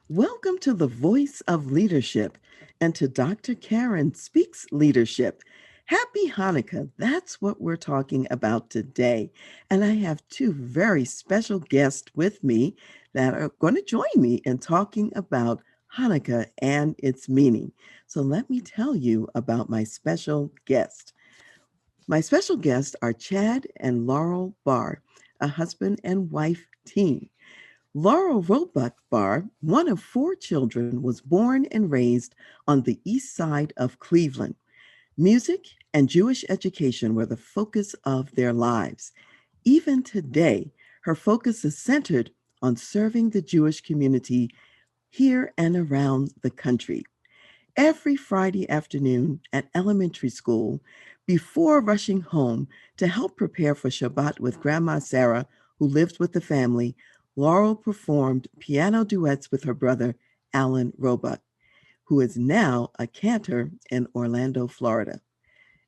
Welcome to the Voice of Leadership and to Dr. Karen Speaks Leadership. Happy Hanukkah. That's what we're talking about today. And I have two very special guests with me that are going to join me in talking about Hanukkah and its meaning. So let me tell you about my special guest. My special guests are Chad and Laurel Barr, a husband and wife team. Laurel Roebuck Barr, one of four children, was born and raised on the east side of Cleveland. Music and Jewish education were the focus of their lives. Even today, her focus is centered on serving the Jewish community here and around the country. Every Friday afternoon at elementary school, before rushing home to help prepare for Shabbat with Grandma Sarah, who lived with the family, Laurel performed piano duets with her brother, Alan Roebuck, who is now a cantor in Orlando, Florida.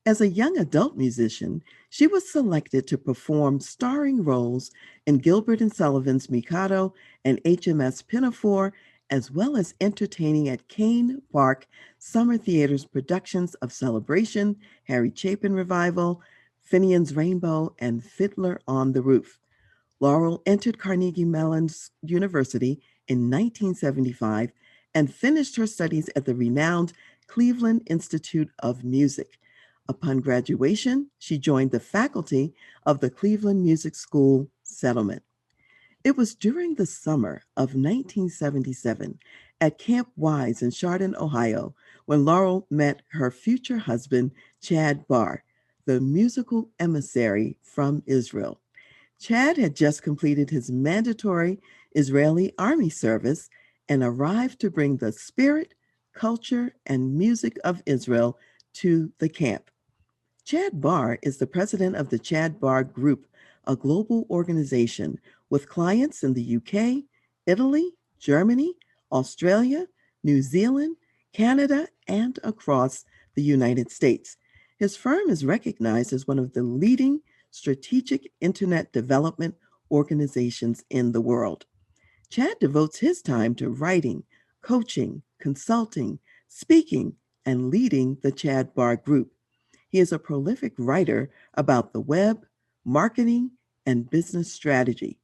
As a young adult musician, she was selected to perform starring roles in Gilbert and Sullivan's Mikado and HMS Pinafore, as well as entertaining at Kane Park Summer Theater's productions of Celebration, Harry Chapin Revival, Finian's Rainbow, and Fiddler on the Roof. Laurel entered Carnegie Mellon University in 1975 and finished her studies at the renowned Cleveland Institute of Music. Upon graduation, she joined the faculty of the Cleveland Music School Settlement. It was during the summer of 1977 at Camp Wise in Chardon, Ohio, when Laurel met her future husband, Chad Barr, the musical emissary from Israel. Chad had just completed his mandatory Israeli army service and arrived to bring the spirit, culture, and music of Israel to the camp. Chad Barr is the president of the Chad Barr Group, a global organization with clients in the UK, Italy, Germany, Australia, New Zealand, Canada, and across the United States. His firm is recognized as one of the leading strategic internet development organizations in the world. Chad devotes his time to writing, coaching, consulting, speaking, and leading the Chad Barr Group. He is a prolific writer about the web, marketing, and business strategy.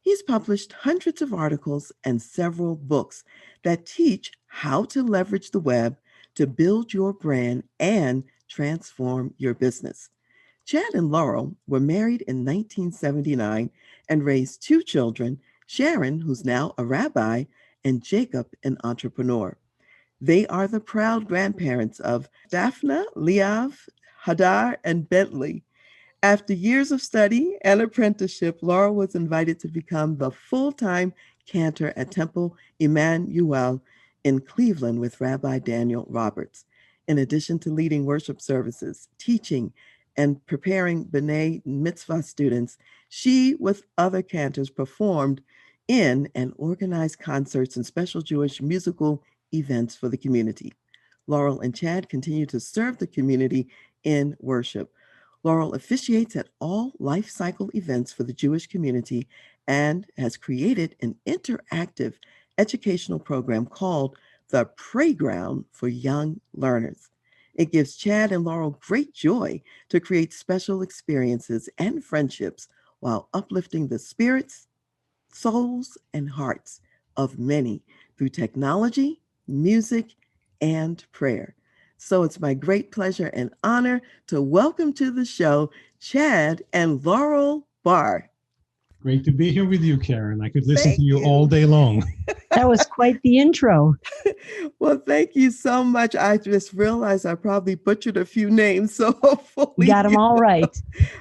He's published hundreds of articles and several books that teach how to leverage the web to build your brand and transform your business. Chad and Laurel were married in 1979 and raised two children, Sharon, who's now a rabbi, and Jacob, an entrepreneur. They are the proud grandparents of Daphna, Liav, Hadar, and Bentley. After years of study and apprenticeship, Laurel was invited to become the full-time cantor at Temple Emmanuel in Cleveland with Rabbi Daniel Roberts. In addition to leading worship services, teaching, and preparing B'nai Mitzvah students, she, with other cantors, performed in and organized concerts and special Jewish musical events for the community. Laurel and Chad continue to serve the community in worship. Laurel officiates at all life cycle events for the Jewish community and has created an interactive educational program called the Playground for Young Learners. It gives Chad and Laurel great joy to create special experiences and friendships while uplifting the spirits, souls, and hearts of many through technology, music, and prayer. So it's my great pleasure and honor to welcome to the show Chad and Laurel Barr. Great to be here with you, Karen. I could listen to Thank you all you. day long. That was quite the intro. Well, thank you so much. I just realized I probably butchered a few names, so hopefully Got them all right.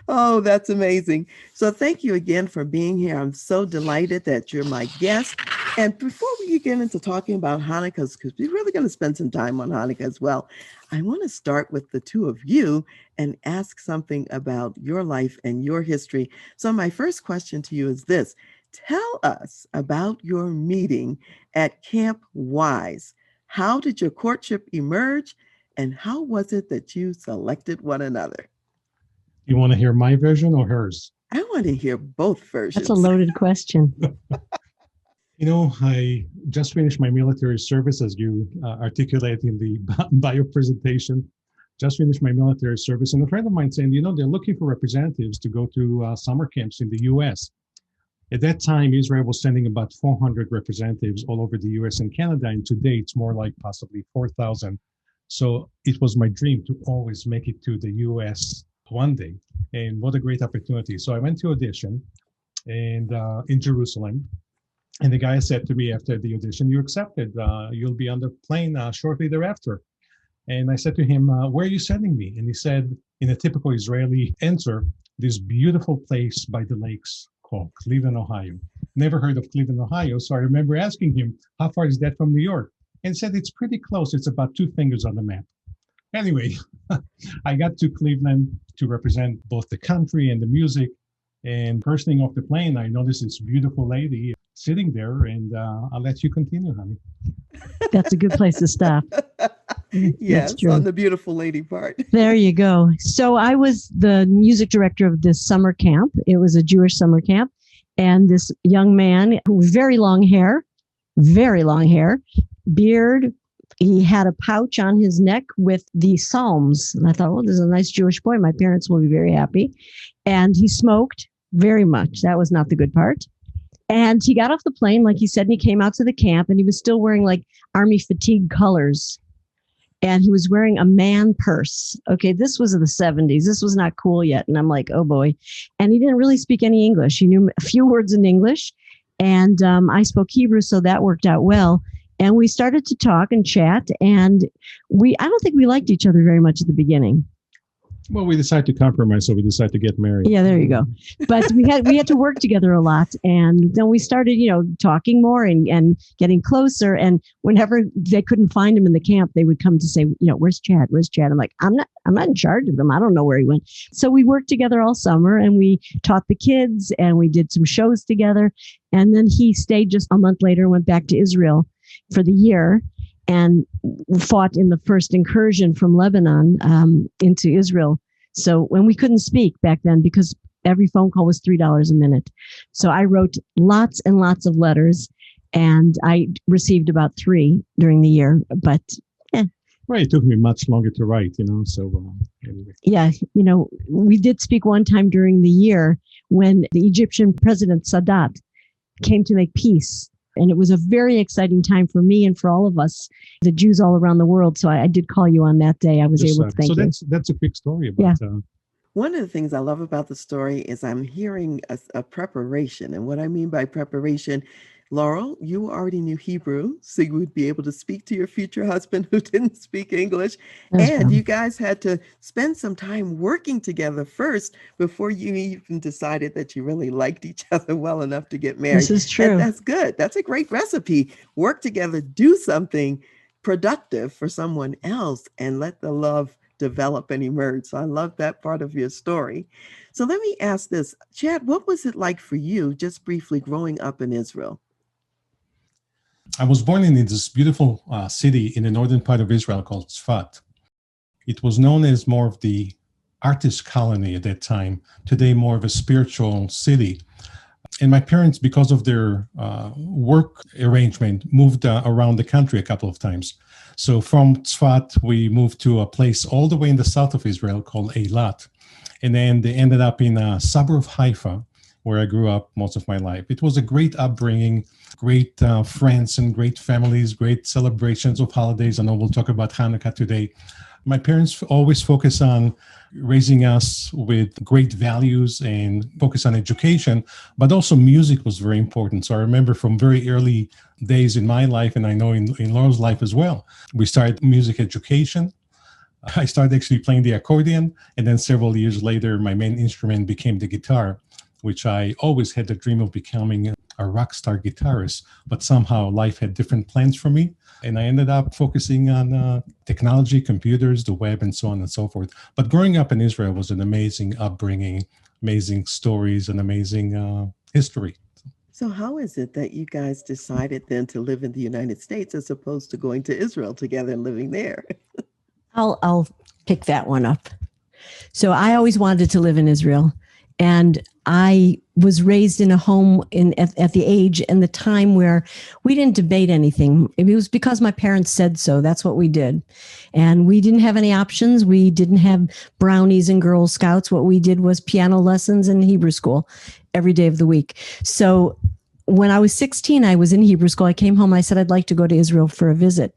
Oh, that's amazing. So thank you again for being here. I'm so delighted that you're my guest. And before we get into talking about Hanukkah, because we're really going to spend some time on Hanukkah as well, I want to start with the two of you and ask something about your life and your history. So my first question to you is this. Tell us about your meeting at Camp Wise. How did your courtship emerge, and how was it that you selected one another? You want to hear my version or hers? I want to hear both That's a versions. loaded question. I just finished my military service, as you articulated in the bio presentation. Just finished my military service, and a friend of mine saying, they're looking for representatives to go to summer camps in the U.S. At that time, Israel was sending about 400 representatives all over the U.S. and Canada, and today it's more like possibly 4,000. So it was my dream to always make it to the U.S. one day, and what a great opportunity. So I went to audition and in Jerusalem. And the guy said to me after the audition, "You accepted. You'll be on the plane shortly thereafter." And I said to him, "Where are you sending me?" And he said, in a typical Israeli answer, "This beautiful place by the lakes called Cleveland, Ohio." Never heard of Cleveland, Ohio. So I remember asking him, "How far is that from New York?" And he said, "It's pretty close. It's about 2 fingers on the map." Anyway, I got to Cleveland to represent both the country and the music. And first thing off the plane, I noticed this beautiful lady sitting there, and I'll let you continue, honey. That's a good place to stop. Yes, on the beautiful lady part. There you go. So I was the music director of this summer camp. It was a Jewish summer camp. And this young man with very long hair, beard. He had a pouch on his neck with the Psalms. And I thought, oh, this is a nice Jewish boy. My parents will be very happy. And he smoked very much. That was not the good part. And he got off the plane, like he said, and he came out to the camp, and he was still wearing like army fatigue colors. And he was wearing a man purse. Okay, this was in the 70s. This was not cool yet. And I'm like, oh boy. And he didn't really speak any English. He knew a few words in English. And I spoke Hebrew, so that worked out well. And we started to talk and chat. And I don't think we liked each other very much at the beginning. Well, we decided to compromise, so we decided to get married. Yeah, there you go. But we had to work together a lot, and then we started, talking more and getting closer. And whenever they couldn't find him in the camp, they would come to say, "Where's Chad? Where's Chad?" I'm like, I'm not in charge of him. I don't know where he went. So we worked together all summer, and we taught the kids, and we did some shows together. And then he stayed just a month later and went back to Israel for the year, and fought in the first incursion from Lebanon into Israel. So when we couldn't speak back then, because every phone call was $3 a minute. So I wrote lots and lots of letters, and I received about 3 during the year. But Right, it took me much longer to write, so anyway. Yeah, we did speak one time during the year when the Egyptian president Sadat came to make peace. And it was a very exciting time for me and for all of us, the Jews all around the world. So I did call you on that day. I was able to thank you. So that's a quick story about. Yeah. One of the things I love about the story is I'm hearing a preparation. And what I mean by preparation, Laurel, you already knew Hebrew, so you would be able to speak to your future husband who didn't speak English. And you guys had to spend some time working together first before you even decided that you really liked each other well enough to get married. This is true. And that's good. That's a great recipe. Work together, do something productive for someone else, and let the love develop and emerge. So I love that part of your story. So let me ask this, Chad, what was it like for you, just briefly, growing up in Israel? I was born in this beautiful city in the northern part of Israel called Tzfat. It was known as more of the artist colony at that time, today more of a spiritual city. And my parents, because of their work arrangement, moved around the country a couple of times. So from Tzfat, we moved to a place all the way in the south of Israel called Eilat. And then they ended up in a suburb of Haifa, where I grew up most of my life. It was a great upbringing, great friends and great families, great celebrations of holidays. I know we'll talk about Chanukah today. My parents always focus on raising us with great values and focus on education, but also music was very important. So I remember from very early days in my life, and I know in Laurel's life as well, we started music education. I started actually playing the accordion, and then several years later, my main instrument became the guitar, which I always had the dream of becoming a rock star guitarist, but somehow life had different plans for me. And I ended up focusing on technology, computers, the web, and so on and so forth. But growing up in Israel was an amazing upbringing, amazing stories, and amazing history. So how is it that you guys decided then to live in the United States as opposed to going to Israel together and living there? I'll pick that one up. So I always wanted to live in Israel. And I was raised in a home at the age and the time where we didn't debate anything. It was because my parents said so. That's what we did. And we didn't have any options. We didn't have brownies and Girl Scouts. What we did was piano lessons and Hebrew school every day of the week. So when I was 16, I was in Hebrew school. I came home. I said, I'd like to go to Israel for a visit.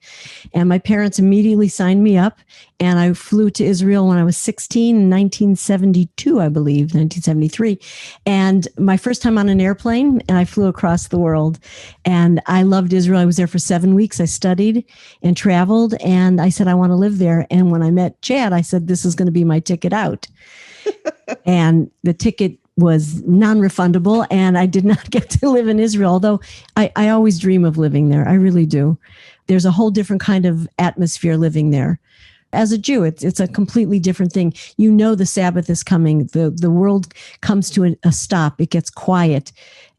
And my parents immediately signed me up. And I flew to Israel when I was 16 in 1972, I believe, 1973. And my first time on an airplane, and I flew across the world. And I loved Israel. I was there for 7 weeks. I studied and traveled. And I said, I want to live there. And when I met Chad, I said, this is going to be my ticket out. And the ticket was non-refundable, and I did not get to live in Israel, although I always dream of living there. I really do. There's a whole different kind of atmosphere living there. As a Jew, it's a completely different thing. You know the Sabbath is coming. The world comes to a stop. It gets quiet.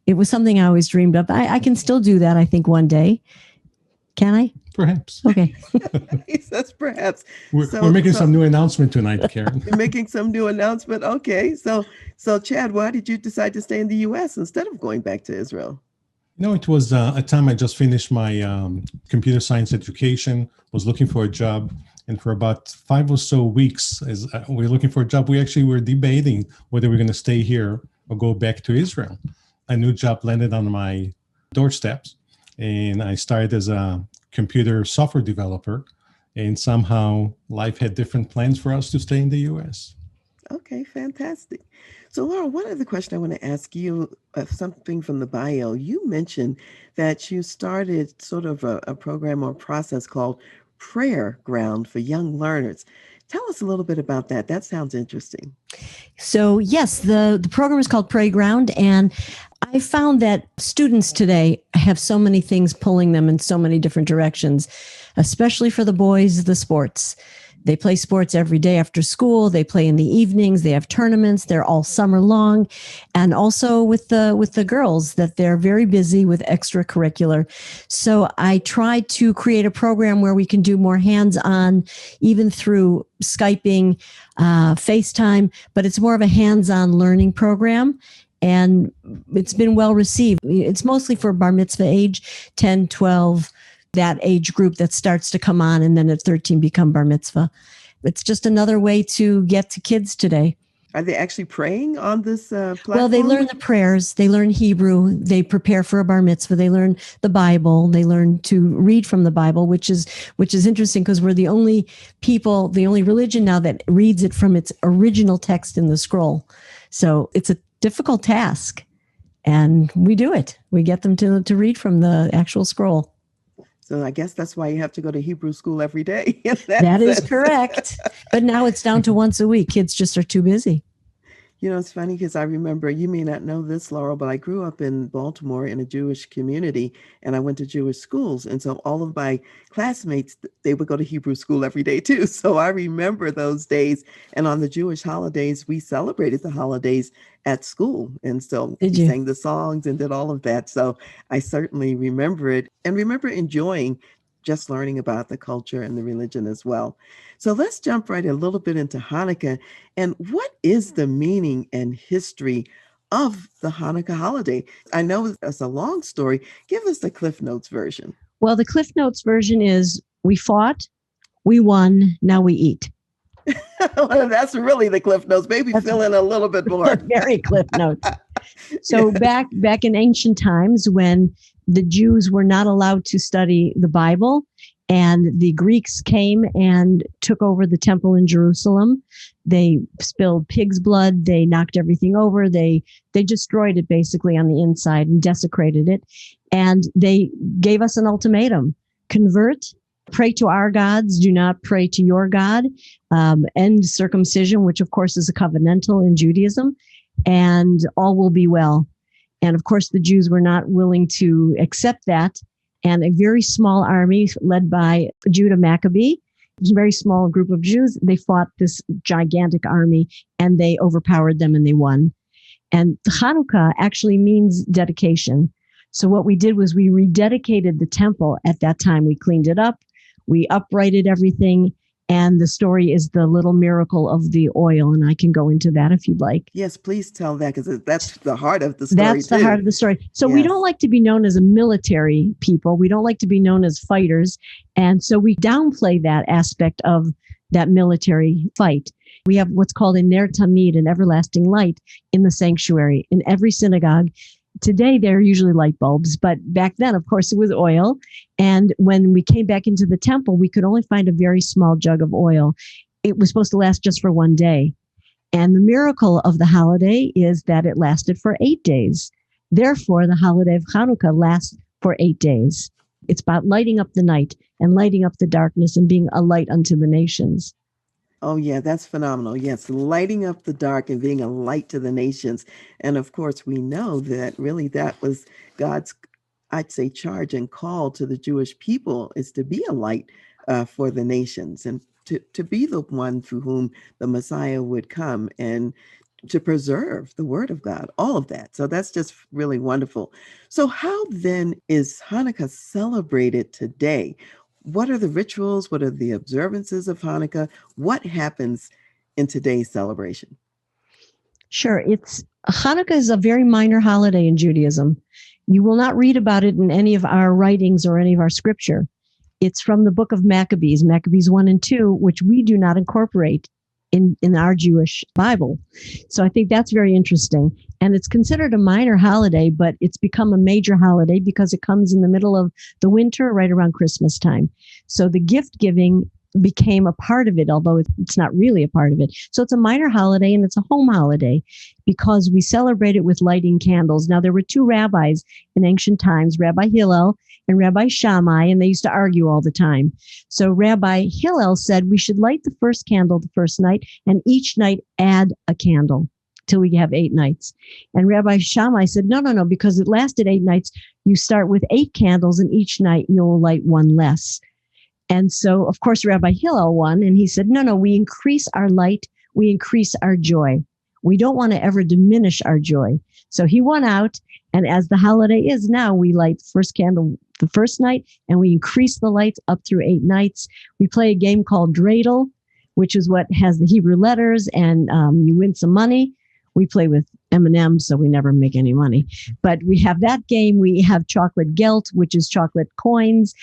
It was something I always dreamed of. I can still do that, I think, one day. Can I? Perhaps. Okay. He says perhaps. We're making some new announcement tonight, Karen. You're making some new announcement. Okay. So Chad, why did you decide to stay in the U.S. instead of going back to Israel? It was a time I just finished my computer science education, was looking for a job. And for about 5 or so weeks, as we were looking for a job, we actually were debating whether we're going to stay here or go back to Israel. A new job landed on my doorsteps, and I started as a computer software developer, and somehow life had different plans for us to stay in the U.S. Okay, fantastic. So, Laurel, one other question I want to ask you, something from the bio. You mentioned that you started sort of a program or process called Prayer Ground for Young Learners. Tell us a little bit about that. That sounds interesting. So, yes, the program is called Playground, and I found that students today have so many things pulling them in so many different directions, especially for the boys, the sports. They play sports every day after school. They play in the evenings. They have tournaments. They're all summer long. And also with the girls, that they're very busy with extracurricular. So I tried to create a program where we can do more hands-on, even through Skyping, FaceTime, but it's more of a hands-on learning program. And it's been well received. It's mostly for bar mitzvah age, 10, 12, that age group that starts to come on, and then at 13 become bar mitzvah. It's just another way to get to kids today. Are they actually praying on this platform? Well, they learn the prayers. They learn Hebrew. They prepare for a bar mitzvah. They learn the Bible. They learn to read from the Bible, which is interesting because we're the only people, the only religion now that reads it from its original text in the scroll. So it's a difficult task, and we do it. We get them to read from the actual scroll. So I guess that's why you have to go to Hebrew school every day. That is correct. But now it's down to once a week. Kids just are too busy. You know, it's funny because I remember, you may not know this, Laurel, but I grew up in Baltimore in a Jewish community, and I went to Jewish schools. And so all of my classmates, they would go to Hebrew school every day too. So I remember those days. And on the Jewish holidays, we celebrated the holidays at school. And so we sang the songs and did all of that. So I certainly remember it, and remember enjoying just learning about the culture and the religion as well. So let's jump right a little bit into Hanukkah. And what is the meaning and history of the Hanukkah holiday? I know it's a long story. Give us the Cliff Notes version. Well, the Cliff Notes version is we fought, we won, now we eat. Well, that's really the Cliff Notes. Maybe fill in a little bit more. Very Cliff Notes. So back in ancient times, when the Jews were not allowed to study the Bible, and the Greeks came and took over the temple in Jerusalem, they spilled pig's blood. They knocked everything over. They destroyed it basically on the inside and desecrated it. And they gave us an ultimatum: convert, pray to our gods, do not pray to your God, end circumcision, which of course is a covenantal in Judaism, and all will be well. And of course, the Jews were not willing to accept that. And a very small army led by Judah Maccabee, a very small group of Jews, they fought this gigantic army, and they overpowered them and they won. And Chanukah actually means dedication. So what we did was we rededicated the temple at that time. We cleaned it up, we uprighted everything, And the story is the little miracle of the oil. And I can go into that if you'd like. Yes, please tell that, because that's the heart of the story. That's the heart of the story. So Yes. we don't like to be known as a military people. We don't like to be known as fighters. And so we downplay that aspect of that military fight. We have what's called a ner tamid, an everlasting light, in the sanctuary, in every synagogue. Today, they're usually light bulbs, but back then, of course, it was oil. And when we came back into the temple, we could only find a very small jug of oil. It was supposed to last just for one day. And the miracle of the holiday is that it lasted for 8 days. Therefore, the holiday of Chanukah lasts for 8 days. It's about lighting up the night and lighting up the darkness and being a light unto the nations. Oh, yeah, that's phenomenal. Yes, lighting up the dark and being a light to the nations. And of course, we know that really that was God's, I'd say, charge and call to the Jewish people, is to be a light for the nations, and to be the one through whom the Messiah would come, and to preserve the word of God, all of that. So that's just really wonderful. So how then is Hanukkah celebrated today? What are the rituals? What are the observances of Hanukkah? What happens in today's celebration? Sure. Hanukkah is a very minor holiday in Judaism. You will not read about it in any of our writings or any of our scripture. It's from the book of Maccabees 1 and 2, which we do not incorporate in our Jewish Bible. So I think that's very interesting. And it's considered a minor holiday, but it's become a major holiday because it comes in the middle of the winter, right around Christmas time. So the gift giving became a part of it, although it's not really a part of it. So it's a minor holiday, and it's a home holiday because we celebrate it with lighting candles. Now, there were two rabbis in ancient times, Rabbi Hillel and Rabbi Shammai, and they used to argue all the time. So Rabbi Hillel said we should light the first candle the first night, and each night add a candle till we have 8 nights. And Rabbi Shammai said, no, because it lasted 8 nights. You start with 8 candles, and each night you'll light one less. And so, of course, Rabbi Hillel won, and he said, no, we increase our light, we increase our joy. We don't want to ever diminish our joy. So he won out, and as the holiday is now, we light the first candle the first night, and we increase the lights up through 8 nights. We play a game called dreidel, which is what has the Hebrew letters, and you win some money. We play with M&Ms, so we never make any money. But we have that game. We have chocolate gelt, which is chocolate coins.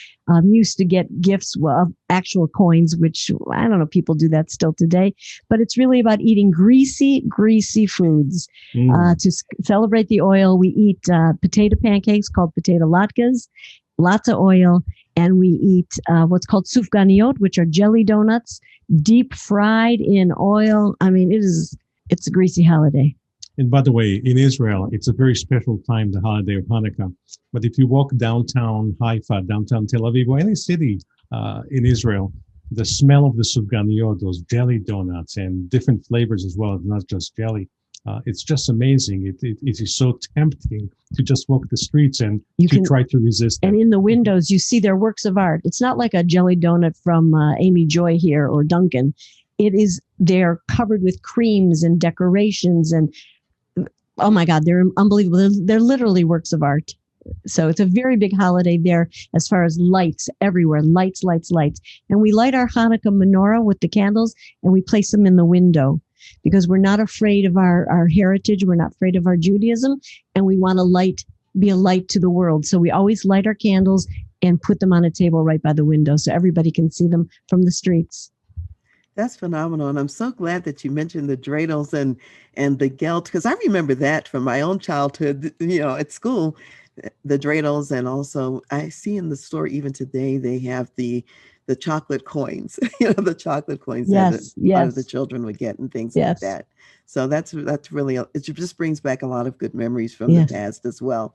Used to get gifts of actual coins, which I don't know, people do that still today. But it's really about eating greasy foods. To celebrate the oil, we eat potato pancakes called potato latkes, lots of oil. And we eat what's called sufganiyot, which are jelly donuts, deep fried in oil. I mean, it's a greasy holiday. And by the way, in Israel, it's a very special time, the holiday of Hanukkah. But if you walk downtown Haifa, downtown Tel Aviv, or any city in Israel, the smell of the sufganiyot, those jelly donuts, and different flavors as well, not just jelly, it's just amazing. It is so tempting to just walk the streets and try to resist. And in the windows, you see their works of art. It's not like a jelly donut from Amy Joy here or Duncan. They're covered with creams and decorations, and oh my God, they're unbelievable. They're literally works of art. So it's a very big holiday there as far as lights everywhere, lights. And we light our Hanukkah menorah with the candles, and we place them in the window because we're not afraid of our heritage. We're not afraid of our Judaism, and we want to be a light to the world. So we always light our candles and put them on a table right by the window so everybody can see them from the streets. That's phenomenal. And I'm so glad that you mentioned the dreidels and the gelt, because I remember that from my own childhood, at school, the dreidels. And also I see in the store even today, they have the chocolate coins, the chocolate coins that a lot of the children would get and things like that. So that's really, it just brings back a lot of good memories from the past as well.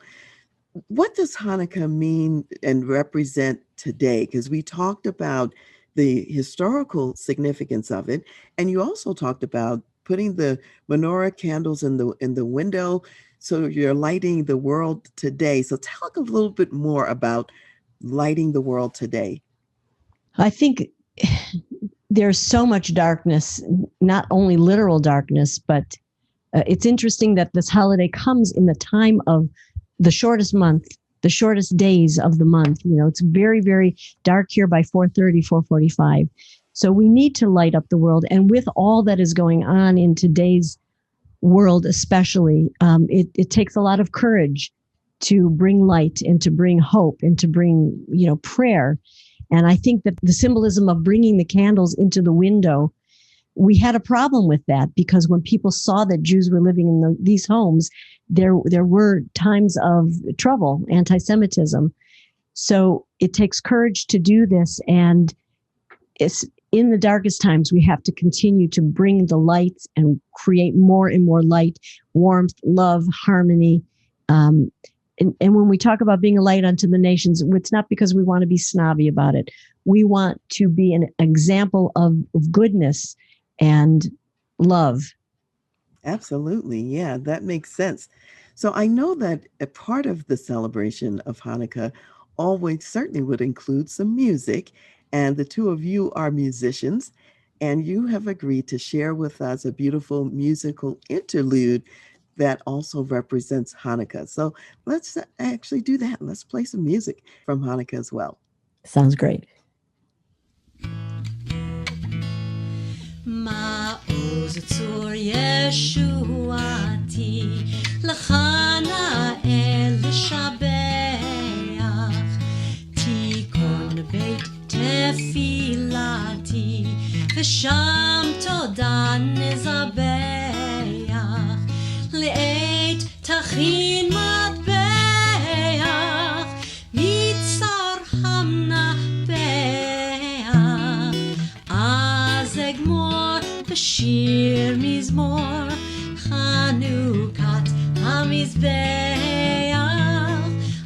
What does Hanukkah mean and represent today? Because we talked about the historical significance of it, and you also talked about putting the menorah candles in the window, so you're lighting the world today. So talk a little bit more about lighting the world today. I think there's so much darkness, not only literal darkness, but it's interesting that this holiday comes in the time of the shortest month, the shortest days of the month. It's very, very dark here by 4:30, 4:45. So we need to light up the world. And with all that is going on in today's world, especially, it takes a lot of courage to bring light and to bring hope and to bring, prayer. And I think that the symbolism of bringing the candles into the window, we had a problem with that, because when people saw that Jews were living in these homes, there were times of trouble, anti-Semitism. So it takes courage to do this. And it's in the darkest times, we have to continue to bring the light and create more and more light, warmth, love, harmony. And when we talk about being a light unto the nations, it's not because we want to be snobby about it. We want to be an example of goodness and love. Absolutely. Yeah, that makes sense. So I know that a part of the celebration of Hanukkah always certainly would include some music. And the two of you are musicians, and you have agreed to share with us a beautiful musical interlude that also represents Hanukkah. So let's actually do that. Let's play some music from Hanukkah as well. Sounds great. מעוז צור ישועתי, לך נאה לשבח, תיכון בית תפילתי, ושם תודה נזבח, לעת תכין מטבח, מצר המנפח, אז אגמור בשיר מזמור, חנוכת המזבח,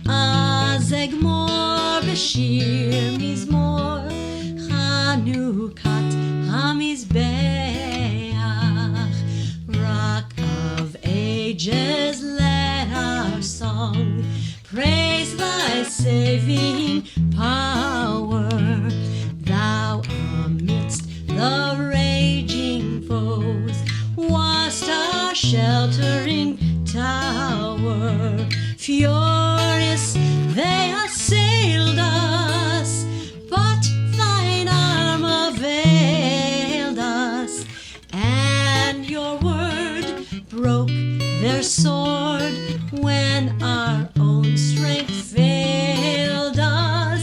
אז אגמור בשיר מזמור, חנוכת המזבח. Rock of ages, let our song praise thy saving power. Thou amidst the raging foes wast our sheltering tower. Furious they assailed us, but thine arm availed us, and your word broke their sword when our own strength failed us,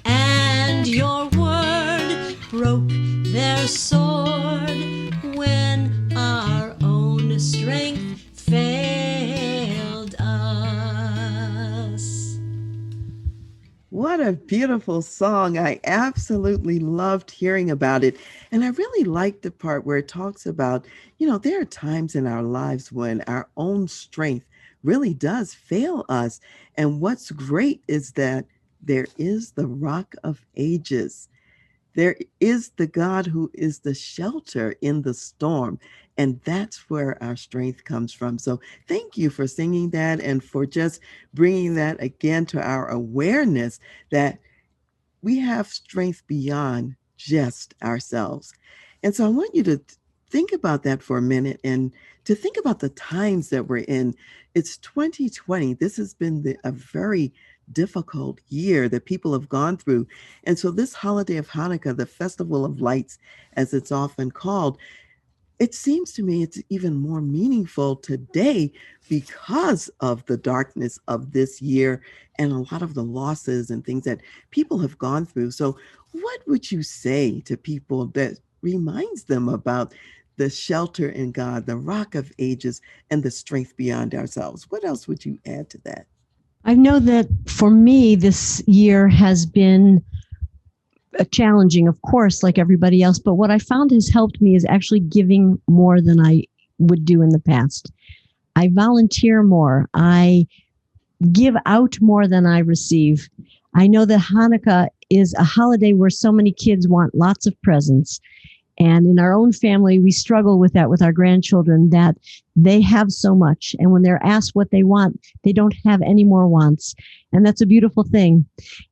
and your word broke their sword when our own strength failed us. What a beautiful song. I absolutely loved hearing about it. And I really liked the part where it talks about, there are times in our lives when our own strength really does fail us. And what's great is that there is the Rock of Ages. There is the God who is the shelter in the storm. And that's where our strength comes from. So thank you for singing that and for just bringing that again to our awareness that we have strength beyond just ourselves. And so I want you to think about that for a minute and to think about the times that we're in. It's 2020. This has been a very difficult year that people have gone through. And so this holiday of Hanukkah, the Festival of Lights, as it's often called, it seems to me it's even more meaningful today because of the darkness of this year and a lot of the losses and things that people have gone through. So what would you say to people that reminds them about the shelter in God, the Rock of Ages, and the strength beyond ourselves? What else would you add to that? I know that for me, this year has been challenging, of course, like everybody else. But what I found has helped me is actually giving more than I would do in the past. I volunteer more. I give out more than I receive. I know that Hanukkah is a holiday where so many kids want lots of presents. And in our own family, we struggle with that with our grandchildren, that they have so much. And when they're asked what they want, they don't have any more wants. And that's a beautiful thing.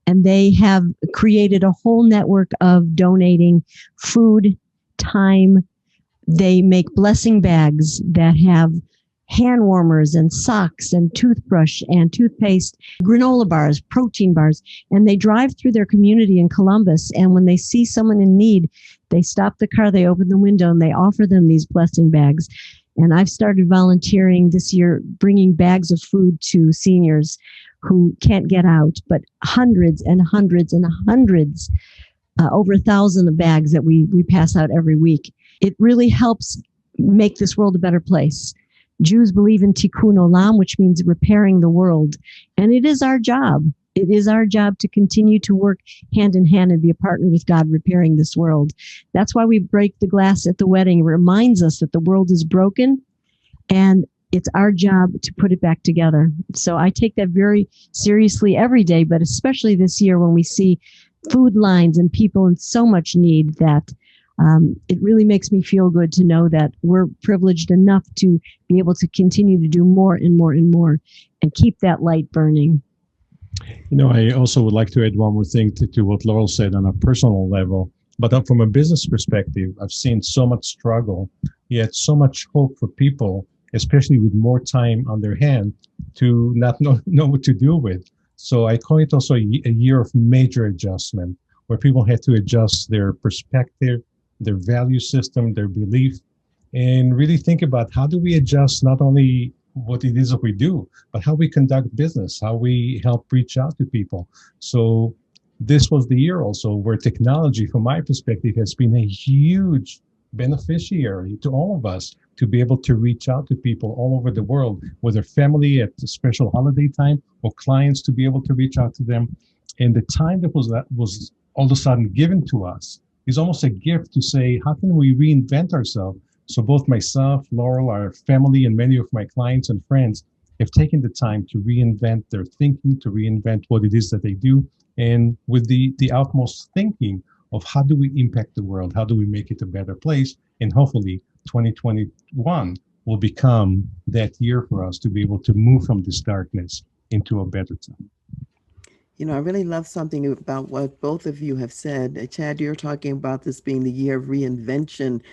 And they have created a whole network of donating food, time. They make blessing bags that have hand warmers and socks and toothbrush and toothpaste, granola bars, protein bars. And they drive through their community in Columbus. And when they see someone in need, they stop the car, they open the window, and they offer them these blessing bags. And I've started volunteering this year, bringing bags of food to seniors who can't get out, but hundreds and hundreds and hundreds, over 1,000 of bags that we pass out every week. It really helps make this world a better place. Jews believe in tikkun olam, which means repairing the world. And it is our job. It is our job to continue to work hand in hand and be a partner with God repairing this world. That's why we break the glass at the wedding. It reminds us that the world is broken and it's our job to put it back together. So I take that very seriously every day, but especially this year when we see food lines and people in so much need that it really makes me feel good to know that we're privileged enough to be able to continue to do more and more and more and keep that light burning. You know, I also would like to add one more thing to what Laurel said on a personal level, but from a business perspective, I've seen so much struggle, yet so much hope for people, especially with more time on their hand, to not know what to do with. So I call it also a year of major adjustment, where people had to adjust their perspective, their value system, their belief, and really think about how do we adjust not only what it is that we do, but how we conduct business, how we help reach out to people. So this was the year also where technology, from my perspective, has been a huge beneficiary to all of us to be able to reach out to people all over the world, whether family at a special holiday time or clients to be able to reach out to them. And the time that was all of a sudden given to us is almost a gift to say, how can we reinvent ourselves? So both myself, Laurel, our family, and many of my clients and friends have taken the time to reinvent their thinking, to reinvent what it is that they do, and with the utmost thinking of how do we impact the world? How do we make it a better place? And hopefully 2021 will become that year for us to be able to move from this darkness into a better time. You know, I really love something about what both of you have said. Chad, you're talking about this being the year of reinvention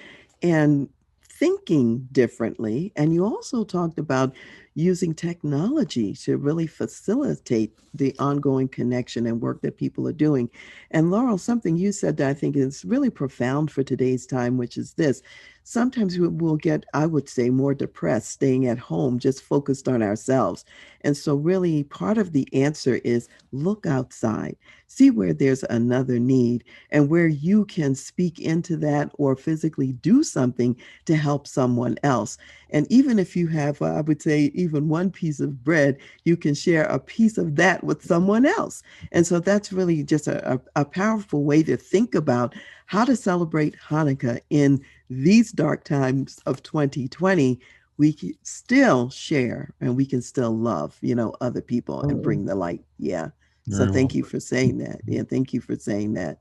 and thinking differently. And you also talked about using technology to really facilitate the ongoing connection and work that people are doing. And Laurel, something you said that I think is really profound for today's time, which is this. Sometimes we'll get, I would say, more depressed staying at home, just focused on ourselves. And so really part of the answer is look outside, see where there's another need and where you can speak into that or physically do something to help someone else. And even if you have, I would say, even one piece of bread, you can share a piece of that with someone else. And so that's really just a powerful way to think about how to celebrate Hanukkah in these dark times of 2020. We can still share and we can still love, other people and bring the light. Yeah. So thank you for saying that. Yeah. Thank you for saying that.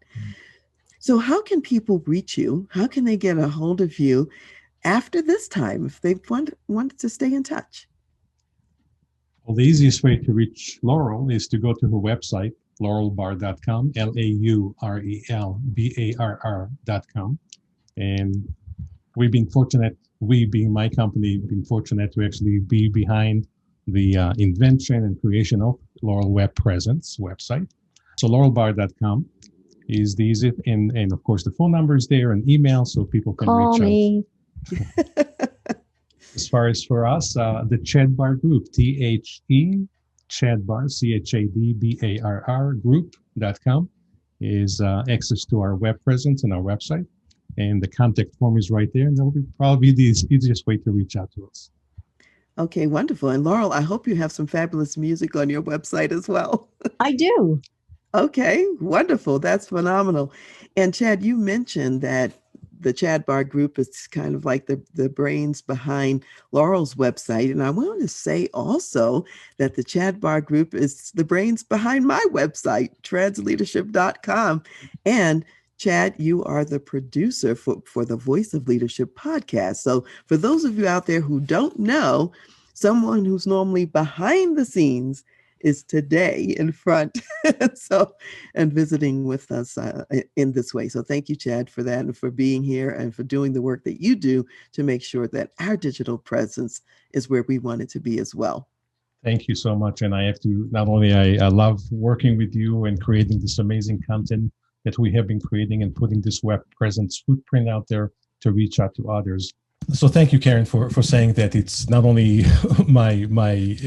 So how can people reach you? How can they get a hold of you after this time if they wanted to stay in touch? Well, the easiest way to reach Laurel is to go to her website, laurelbarr.com, LAURELBARR.com. And we've been fortunate, we being my company, been fortunate to actually be behind the invention and creation of Laurel Web Presence website. So laurelbarr.com is the easiest, and of course the phone number is there and email so people can Call reach me. out. As far as for us, the Chad Barr Group, THE, Chad Barr, CHADBARR group.com is access to our web presence and our website. And the contact form is right there. And that will be probably the easiest way to reach out to us. Okay, wonderful. And Laurel, I hope you have some fabulous music on your website as well. I do. Okay, wonderful. That's phenomenal. And Chad, you mentioned that the Chad Barr Group is kind of like the brains behind Laurel's website. And I want to say also that the Chad Barr Group is the brains behind my website, transleadership.com. And Chad, you are the producer for the Voice of Leadership podcast. So for those of you out there who don't know, someone who's normally behind the scenes is today in front. So, and visiting with us in this way. So thank you, Chad, for that and for being here and for doing the work that you do to make sure that our digital presence is where we want it to be as well. Thank you so much. And I have to, not only I love working with you and creating this amazing content that we have been creating and putting this web presence footprint out there to reach out to others. So thank you, Karen, for saying that it's not only my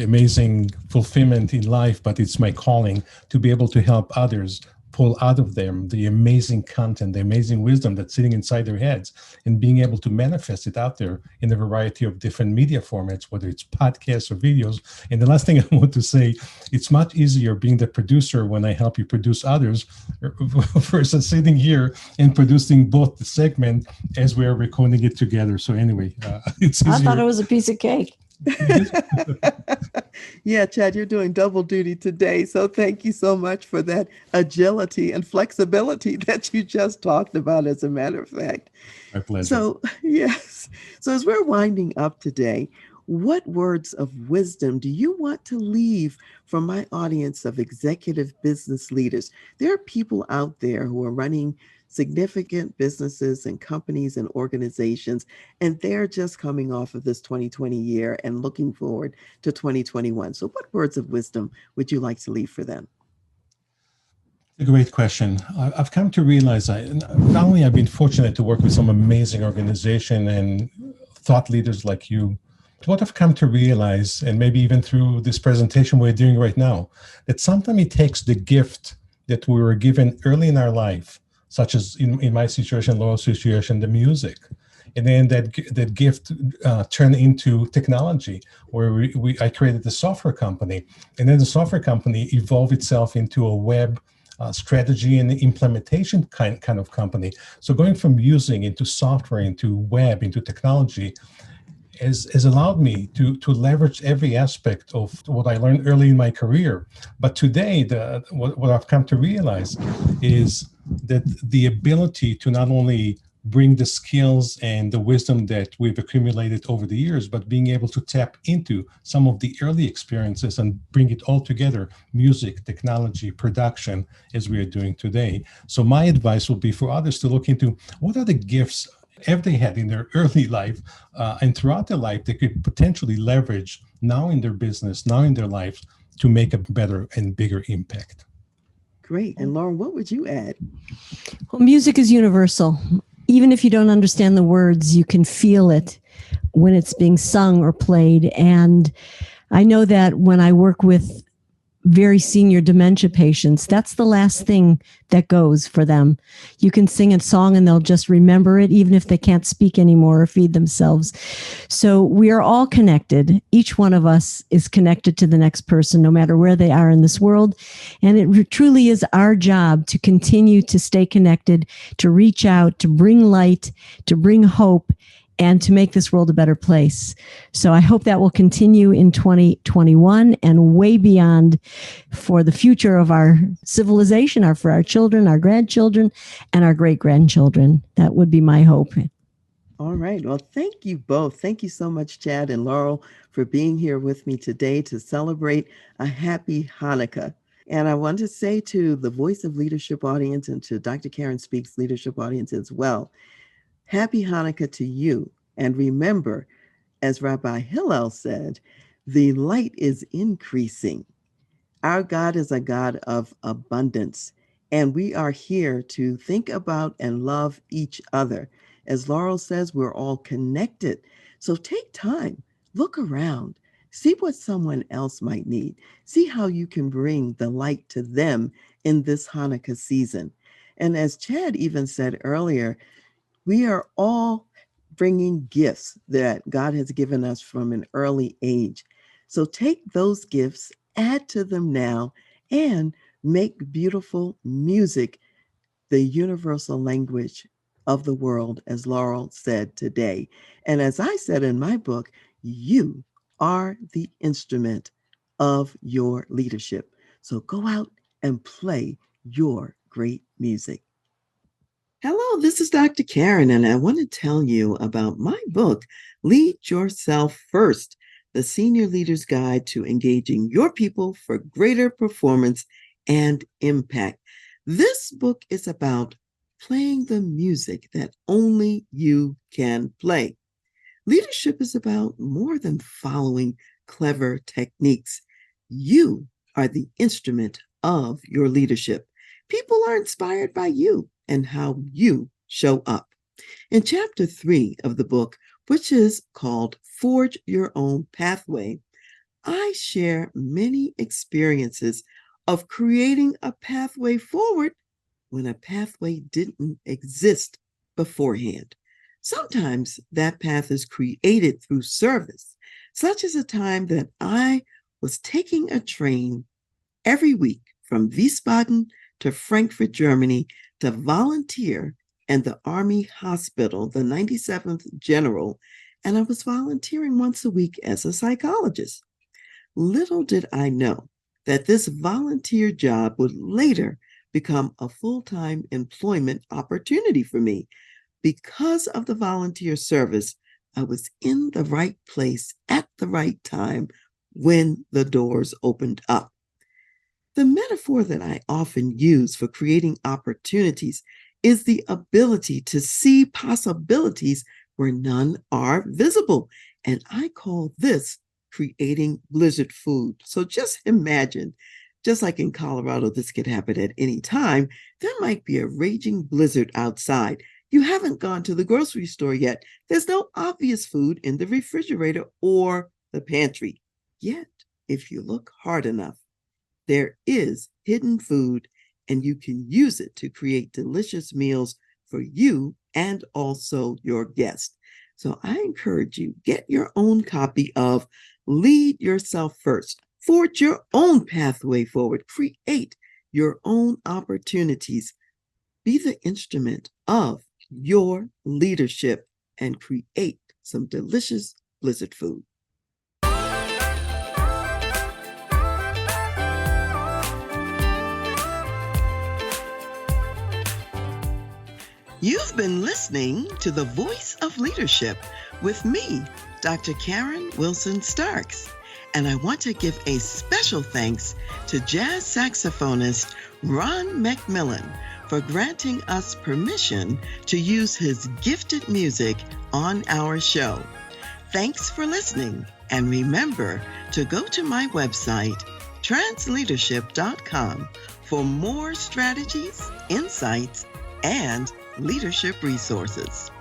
amazing fulfillment in life, but it's my calling to be able to help others pull out of them the amazing content, the amazing wisdom that's sitting inside their heads, and being able to manifest it out there in a variety of different media formats, whether it's podcasts or videos. And the last thing I want to say, it's much easier being the producer when I help you produce others versus sitting here and producing both the segment as we are recording it together. So anyway, it's easier. I thought it was a piece of cake. Yeah, Chad, you're doing double duty today. So thank you so much for that agility and flexibility that you just talked about, as a matter of fact. My pleasure. So, yes. So as we're winding up today, what words of wisdom do you want to leave for my audience of executive business leaders? There are people out there who are running significant businesses and companies and organizations, and they're just coming off of this 2020 year and looking forward to 2021. So what words of wisdom would you like to leave for them? A great question. I've come to realize not only I've been fortunate to work with some amazing organization and thought leaders like you, but what I've come to realize, and maybe even through this presentation we're doing right now, that sometimes it takes the gift that we were given early in our life, such as in my situation, Laurel's situation, the music. And then that gift turned into technology, where I created the software company. And then the software company evolved itself into a web strategy and implementation kind of company. So going from using into software, into web, into technology, has allowed me to leverage every aspect of what I learned early in my career. But today, what I've come to realize is that the ability to not only bring the skills and the wisdom that we've accumulated over the years, but being able to tap into some of the early experiences and bring it all together, music, technology, production, as we are doing today. So my advice will be for others to look into what are the gifts they had in their early life and throughout their life they could potentially leverage now in their business, now in their lives, to make a better and bigger impact. Great. And Lauren, what would you add? Well, music is universal. Even if you don't understand the words, you can feel it when it's being sung or played. And I know that when I work with very senior dementia patients, that's the last thing that goes for them. You can sing a song and they'll just remember it, even if they can't speak anymore or feed themselves. So we are all connected. Each one of us is connected to the next person, no matter where they are in this world. And it truly is our job to continue to stay connected, to reach out, to bring light, to bring hope, and to make this world a better place. So I hope that will continue in 2021 and way beyond for the future of our civilization, for our children, our grandchildren, and our great-grandchildren. That would be my hope. All right. Well, thank you both. Thank you so much, Chad and Laurel, for being here with me today to celebrate a happy Hanukkah. And I want to say to the Voice of Leadership audience and to Dr. Karen Speaks Leadership audience as well, happy Hanukkah to you. And remember, as Rabbi Hillel said, the light is increasing. Our God is a God of abundance, and we are here to think about and love each other. As Laurel says, we're all connected. So take time, look around, see what someone else might need. See how you can bring the light to them in this Hanukkah season. And as Chad even said earlier, we are all bringing gifts that God has given us from an early age. So take those gifts, add to them now, and make beautiful music the universal language of the world, as Laurel said today. And as I said in my book, you are the instrument of your leadership. So go out and play your great music. Hello, this is Dr. Karen, and I want to tell you about my book, Lead Yourself First, the Senior Leader's Guide to Engaging Your People for Greater Performance and Impact. This book is about playing the music that only you can play. Leadership is about more than following clever techniques. You are the instrument of your leadership. People are inspired by you and how you show up. In chapter 3 of the book, which is called Forge Your Own Pathway, I share many experiences of creating a pathway forward when a pathway didn't exist beforehand. Sometimes that path is created through service, such as a time that I was taking a train every week from Wiesbaden to Frankfurt, Germany, to volunteer in the Army Hospital, the 97th General, and I was volunteering once a week as a psychologist. Little did I know that this volunteer job would later become a full-time employment opportunity for me. Because of the volunteer service, I was in the right place at the right time when the doors opened up. The metaphor that I often use for creating opportunities is the ability to see possibilities where none are visible. And I call this creating blizzard food. So just imagine, just like in Colorado, this could happen at any time. There might be a raging blizzard outside. You haven't gone to the grocery store yet. There's no obvious food in the refrigerator or the pantry. Yet, if you look hard enough, there is hidden food, and you can use it to create delicious meals for you and also your guests. So I encourage you, get your own copy of Lead Yourself First. Forge your own pathway forward. Create your own opportunities. Be the instrument of your leadership and create some delicious blizzard food. You've been listening to The Voice of Leadership with me, Dr. Karen Wilson Starks. And I want to give a special thanks to jazz saxophonist Ron McMillan for granting us permission to use his gifted music on our show. Thanks for listening, and remember to go to my website, TRANSLEADERSHIP.com, for more strategies, insights, and leadership resources.